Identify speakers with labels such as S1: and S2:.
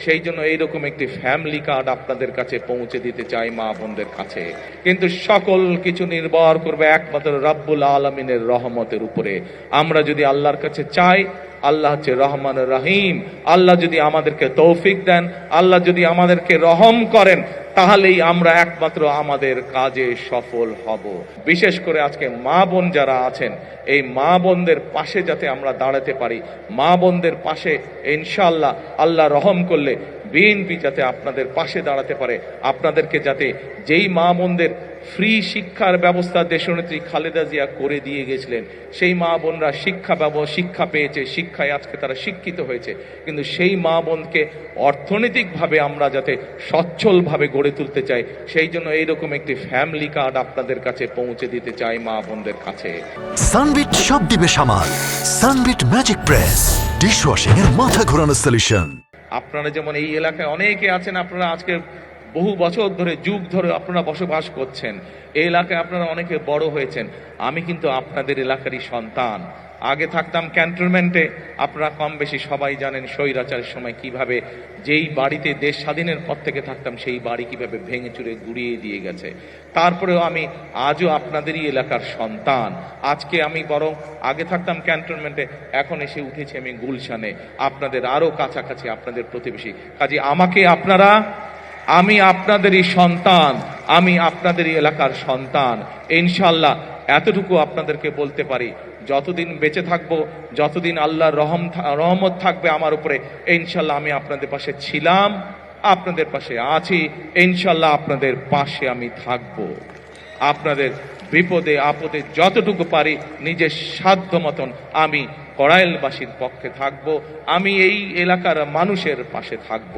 S1: সেই জন্য এইরকম একটি ফ্যামিলি কার্ড আপনাদের কাছে পৌঁছে দিতে চাই মা বোনদের কাছে। কিন্তু সকল কিছু নির্ভর করবে একমাত্র রাব্বুল আলামিনের রহমতের উপরে। আমরা যদি আল্লাহর কাছে চাই, আল্লাহ হচ্ছে রহমান রহিম, আল্লাহ যদি আমাদেরকে তৌফিক দেন, আল্লাহ যদি আমাদেরকে রহম করেন, তাহলেই আমরা একমাত্র আমাদের কাজে সফল হব। বিশেষ করে আজকে মা বোন যারা আছেন, এই মা বোনদের পাশে যাতে আমরা দাঁড়াতে পারি, মা বোনদের পাশে ইনশাআল্লাহ আল্লাহ রহম করলে বিএনপি যাতে আপনাদের পাশে দাঁড়াতে পারে, আপনাদেরকে যাতে যেই মা বোনদের ফ্রি শিক্ষার ব্যবস্থা দেশনেত্রী খালেদা জিয়া করে দিয়ে গেছিলেন, সেই মা বোনরা শিক্ষা পেয়েছে, শিক্ষায় আজকে তারা শিক্ষিত হয়েছে, কিন্তু সেই মা বোনকে অর্থনৈতিকভাবে আমরা যাতে সচ্ছলভাবে গড়ে তুলতে চাই, সেই জন্য এইরকম একটি ফ্যামিলি কার্ড আপনাদের কাছে পৌঁছে দিতে চাই মা বোনদের কাছে।
S2: সানবিট সব দিবে সামাল। সানবিট ম্যাজিক প্রেস ডিশওয়াশিং এর মাথা ঘোরানো সলিউশন।
S1: আপনারা যেমন এই এলাকায় অনেকে আছেন, আপনারা আজকে বহু বছর ধরে, যুগ ধরে আপনারা বসবাস করছেন, এই এলাকায় আপনারা অনেকে বড় হয়েছেন। আমি কিন্তু আপনাদের এলাকারই সন্তান। আগে থাকতাম ক্যান্টনমেন্টে, আপনারা কম বেশি সবাই জানেন স্বৈরাচারের সময় কিভাবে যেই বাড়িতে দেশ স্বাধীনের পর থেকে থাকতাম, সেই বাড়ি কিভাবে ভেঙে চুরে গুড়িয়ে দিয়ে গেছে। তারপরেও আমি আজও আপনাদেরই এলাকার সন্তান। আজকে আমি বরং আগে থাকতাম ক্যান্টনমেন্টে, এখন এসে উঠেছি আমি গুলশানে, আপনাদের আরো কাছাকাছি, আপনাদের প্রতিবেশী। কাজে আমি আপনাদেরই সন্তান, আমি আপনাদেরই এলাকার সন্তান। ইনশাআল্লাহ এতটুকু আপনাদেরকে বলতে পারি, যতদিন বেঁচে থাকবো, যতদিন আল্লাহর রহমত থাকবে আমার উপরে, ইনশাআল্লাহ আমি আপনাদের পাশে ছিলাম, আপনাদের পাশে আছি, ইনশাআল্লাহ আপনাদের পাশে আমি থাকব। আপনাদের বিপদে আপদে যতটুকু পারি নিজের সাধ্য মতন আমি কড়াইলবাসীর পক্ষে থাকব, আমি এই এলাকার মানুষের পাশে থাকব।